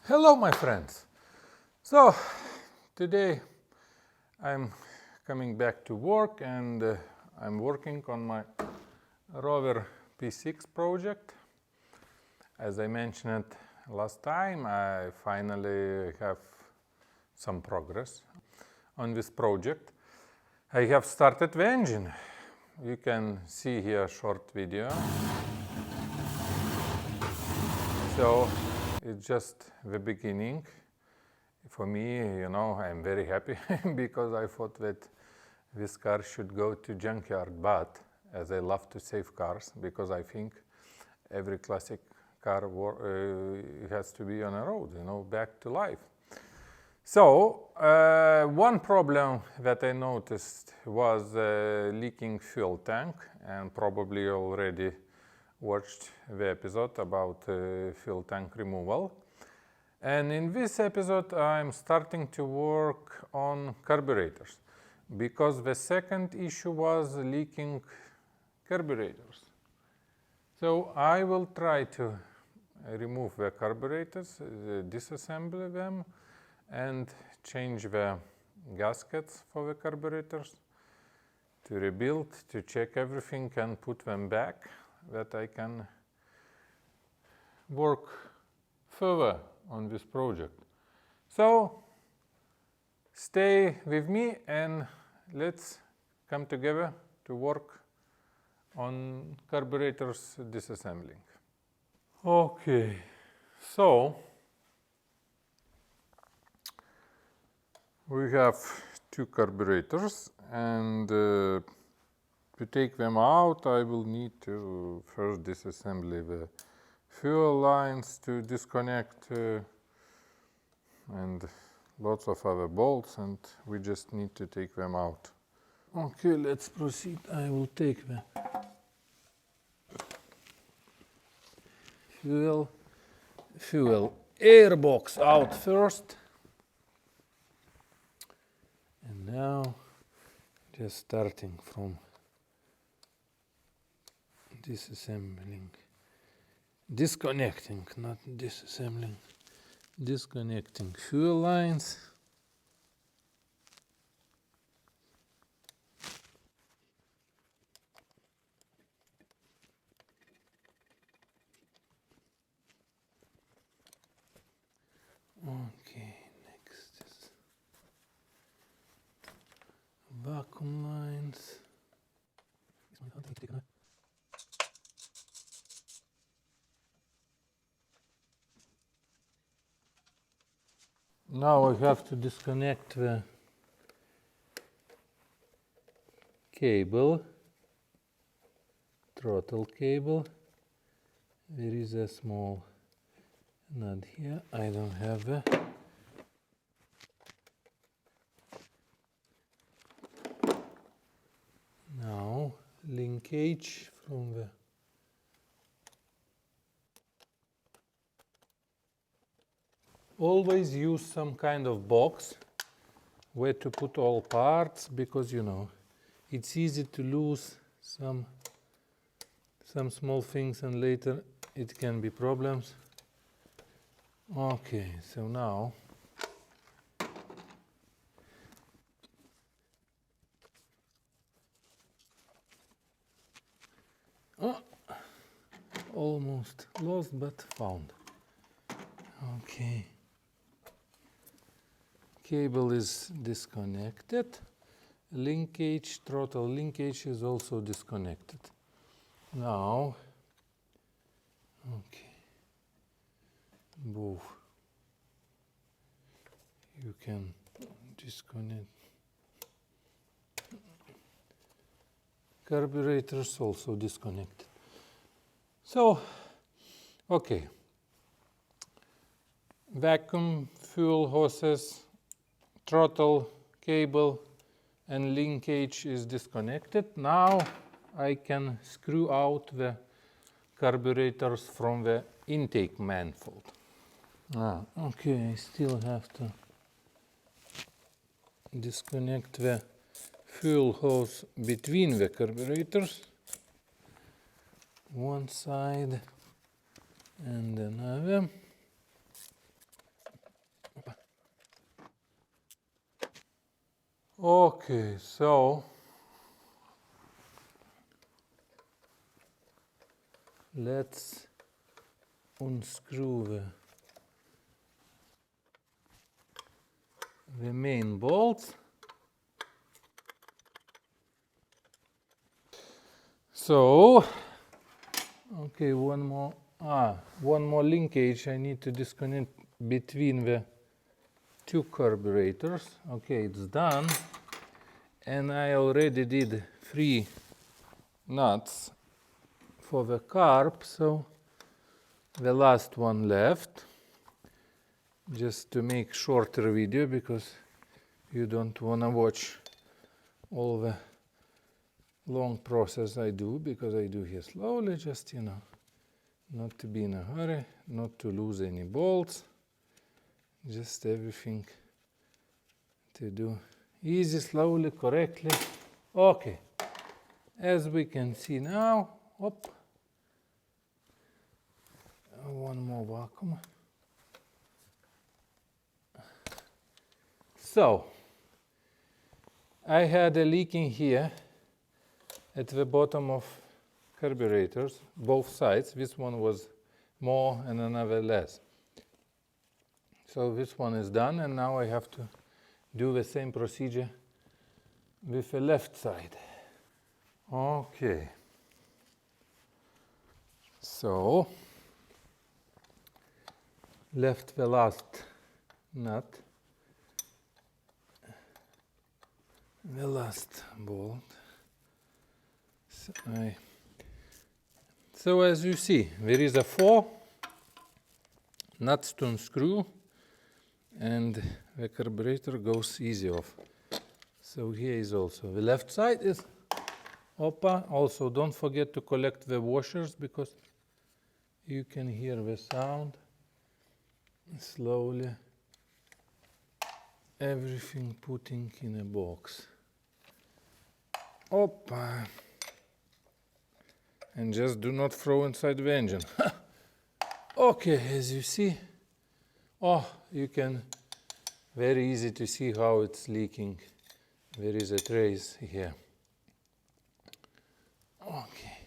Hello, my friends. So, today I'm coming back to work and I'm working on my Rover P6 project. As I mentioned last time, I finally have some progress on this project. I have started the engine. You can see here a short video. So, it's just the beginning. For me, I'm very happy because I thought that this car should go to junkyard, but as I love to save cars, because I think every classic car has to be on a road, back to life. So, one problem that I noticed was a leaking fuel tank, and probably already watched the episode about fuel tank removal. And in this episode I'm starting to work on carburetors, because the second issue was leaking carburetors. So I will try to remove the carburetors, disassemble them, and change the gaskets for the carburetors, to rebuild, to check everything and put them back, that I can work further on this project. So stay with me and let's come together to work on carburetors disassembling. Okay, so we have two carburetors, and to take them out I will need to first disassemble the fuel lines, to disconnect and lots of other bolts, and we just need to take them out. Okay, let's proceed. I will take the fuel air box out first, and now just starting from disconnecting fuel lines. Okay, next is vacuum lines. Now I have to disconnect the cable, throttle cable. There is a small nut here. I don't have a now linkage from the always use some kind of box where to put all parts, because it's easy to lose some small things and later it can be problems. Okay, so now almost lost but found. Okay, cable is disconnected. Linkage, throttle linkage is also disconnected. Now, okay, both you can disconnect. Carburetors also disconnected. So, okay, vacuum, fuel hoses, throttle, cable and linkage is disconnected. Now I can screw out the carburetors from the intake manifold. Okay, I still have to disconnect the fuel hose between the carburetors, one side and another. Okay, so let's unscrew the main bolts. So, okay, one more linkage I need to disconnect between the two carburetors. Okay, it's done. And I already did 3 nuts for the carb, so the last one left. Just to make shorter video, because you don't want to watch all the long process I do, because I do here slowly, just, you know, not to be in a hurry, not to lose any bolts, just everything to do easy, slowly, correctly. Okay, as we can see now, one more vacuum. So, I had a leaking here at the bottom of carburetors, both sides. This one was more and another less. So this one is done, and now I have to do the same procedure with the left side. Okay. So, left the last nut, the last bolt. So as you see, there is a 4 nuts to unscrew, and the carburetor goes easy off. So here is also the left side is Also, don't forget to collect the washers, because you can hear the sound. Slowly everything putting in a box. And just do not throw inside the engine. Okay, as you see, you can very easy to see how it's leaking. There is a trace here. Okay.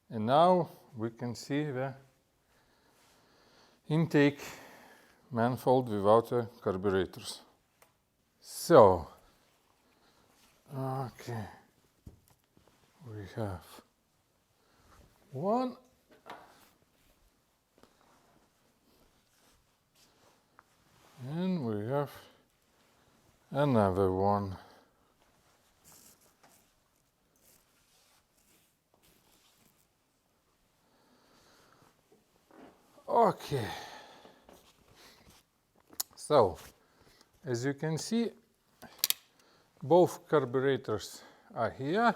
And now we can see the intake manifold without the carburetors. So, okay, we have one, and we have another one. Okay, so as you can see, both carburetors are here.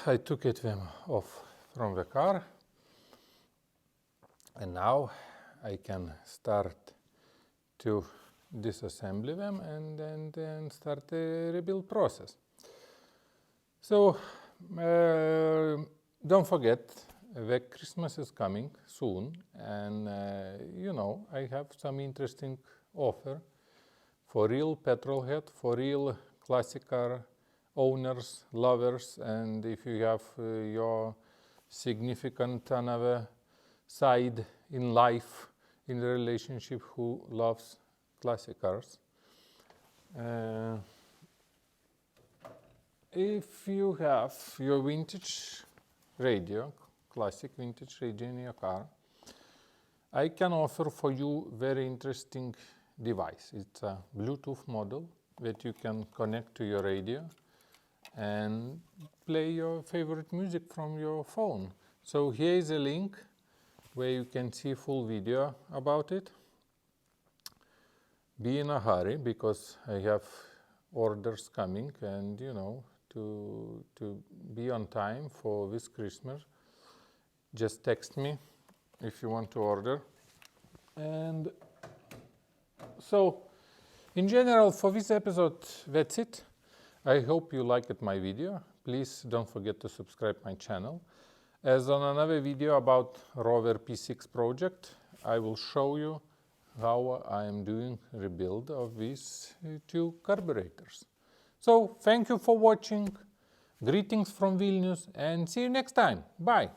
I took them off from the car, and now I can start to disassemble them and then start the rebuild process. So don't forget, the Christmas is coming soon, and you know, I have some interesting offer for real petrolhead, for real classic car owners, lovers, and if you have your significant another side in life, in the relationship, who loves classic cars. If you have your vintage radio, classic vintage radio in your car, I can offer for you very interesting device. It's a Bluetooth model that you can connect to your radio and play your favorite music from your phone. So here is a link where you can see full video about it. Be in a hurry, because I have orders coming, and you know, to be on time for this Christmas, just text me if you want to order. And so in general, for this episode, that's it. I hope you liked my video. Please don't forget to subscribe my channel. As on another video about Rover P6 project, I will show you how I am doing rebuild of these two carburetors. So thank you for watching. Greetings from Vilnius and see you next time. Bye.